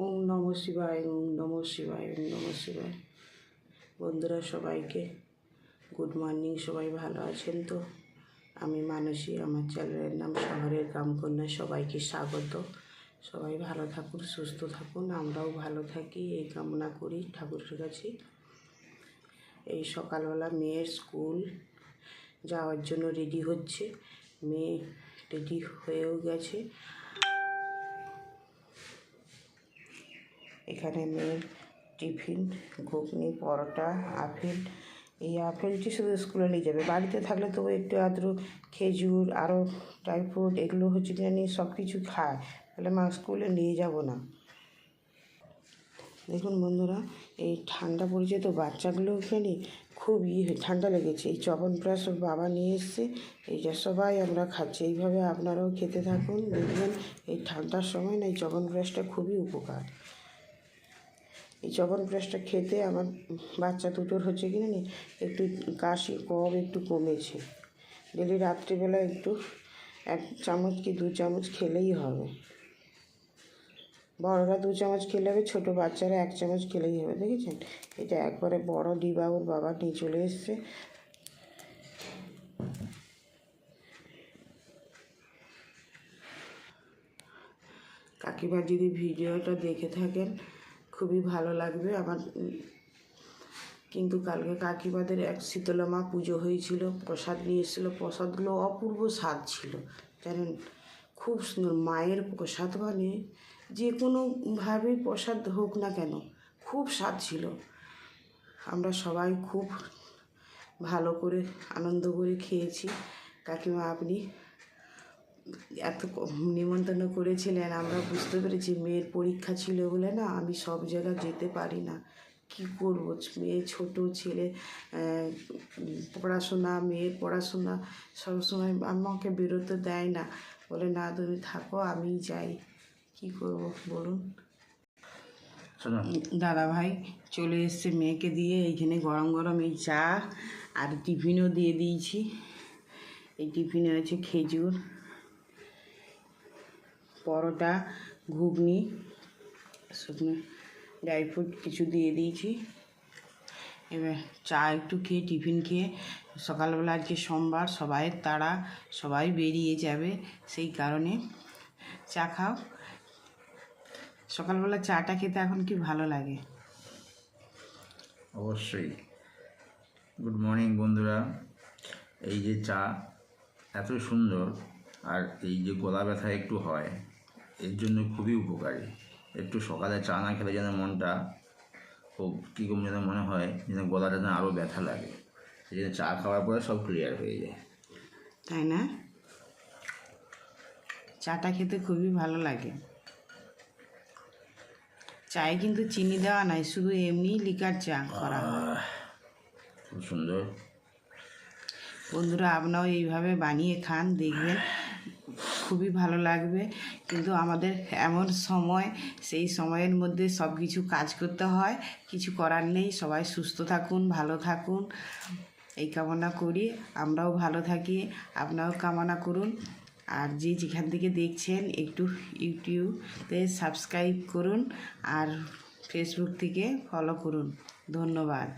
ওম নমঃ শিবায়, ওম নমঃ শিবায়, ওম নমঃ শিবায়। বন্ধুরা সবাইকে গুড মর্নিং। সবাই ভালো আছেন তো? আমি মানসী, আমার চ্যানেলের নাম শহরের গ্রামকন্যা। সবাইকে স্বাগত। সবাই ভালো থাকুন, সুস্থ থাকুন, আমরাও ভালো থাকি এই কামনা করি ঠাকুরের কাছে। এই সকালবেলা মেয়ের স্কুল যাওয়ার জন্য রেডি হচ্ছে। মেয়ে রেডি হয়েও গেছে। এখানে মেয়ের টিফিন, ঘুগনি, পরোটা, আপেল। এই আপেলটি শুধু স্কুলে নিয়ে যাবে, বাড়িতে থাকলে তবু একটু আধটু খেজুর আরও ড্রাই ফ্রুট এগুলো হচ্ছে কিনা নিয়ে সব কিছু খায়, তাহলে মা স্কুলে নিয়ে যাব না। দেখুন বন্ধুরা, এই ঠান্ডা পড়েছে তো বাচ্চাগুলো এখানে খুব ঠান্ডা লেগেছে। এই চ্যবনপ্রাশ ওর বাবা নিয়ে এসছে, এইটা সবাই আমরা খাচ্ছি। এইভাবে আপনারাও খেতে থাকুন, দেখবেন এই ঠান্ডার সময় না এই চ্যবনপ্রাশটা খুবই উপকার। এই চ্যবনপ্রাশটা খেতে আমার বাচ্চা দুটোর হচ্ছে কিনা নি একটু কাশি কফ একটু কমেছে। ডেলি রাত্রিবেলা একটু 1 চামচ কি 2 চামচ খেলেই হবে। বড়রা 2 চামচ খেলে হবে, ছোটো বাচ্চারা 1 চামচ খেলেই হবে। দেখেছেন, এটা একবারে বড় ডিবা ওর বাবা নিয়ে চলে এসছে। কাকিমা যদি ভিডিওটা দেখে থাকেন খুবই ভালো লাগবে আমার। কিন্তু কালকে কাকিমাদের এক শীতলা মা পুজো হয়েছিল, প্রসাদ নিয়ে এসেছিলো। প্রসাদগুলো অপূর্ব স্বাদ ছিল, জানেন, খুব সুন্দর। মায়ের প্রসাদ মানে যে কোনোভাবে প্রসাদ হোক না কেন খুব স্বাদ ছিল। আমরা সবাই খুব ভালো করে আনন্দ করে খেয়েছি। কাকিমা আপনি এত নিমন্ত্রণ করেছিলেন, আমরা বুঝতে পেরেছি মেয়ের পরীক্ষা ছিল বলে না আমি সব জায়গায় যেতে পারি না। কী করবো, মেয়ে ছোটো, ছেলে পড়াশোনা, মেয়ের পড়াশোনা, সবসময় আমাকে বেরোতে দেয় না, বলে না তুমি থাকো আমি যাই। কি করব বলুন। দাদা ভাই চলে এসছে মেয়েকে দিয়ে, এইখানে গরম গরম এই চা আর টিফিনও দিয়ে দিয়েছি। এই টিফিনে আছে খেজুর, পরোটা, ঘুগনি, শুকনো ড্রাই ফ্রুট কিছু দিয়ে দিয়েছি। এবার চা একটু খেয়ে টিফিন খেয়ে, সকালবেলা আজকে সোমবার, সবাইয়ের তাড়া, সবাই বেরিয়ে যাবে, সেই কারণে চা খাও। সকালবেলা চাটা খেতে এখন কি ভালো লাগে। অবশ্যই। গুড মর্নিং বন্ধুরা। এই যে চা এত সুন্দর, আর এই যে গলা ব্যথা একটু হয়, এর জন্য খুবই উপকারী। একটু সকালে চা না খেলে যেন মনটা খুব কীরকম যেন মনে হয়, যেন গলাটা যেন আরও ব্যথা লাগে। সেই জন্য চা খাওয়ার পরে সব ক্লিয়ার হয়ে যায়, তাই না? চাটা খেতে খুবই ভালো লাগে। চায়ে কিন্তু চিনি দেওয়া নাই, শুধু এমনি লিকার চা করা হয়। খুব সুন্দর। বন্ধুরা আপনারাও এইভাবে বানিয়ে খান, দেখবেন খুবই ভালো লাগবে। কিন্তু আমাদের এমন সময়, সেই সময়ের মধ্যে সব কিছু কাজ করতে হয়, কিছু করার নেই। সবাই সুস্থ থাকুন, ভালো থাকুন এই কামনা করি। আমরাও ভালো থাকি, আপনারাও কামনা করুন। আর যে যেখান থেকে দেখছেন একটু ইউটিউবে সাবস্ক্রাইব করুন আর ফেসবুক থেকে ফলো করুন। ধন্যবাদ।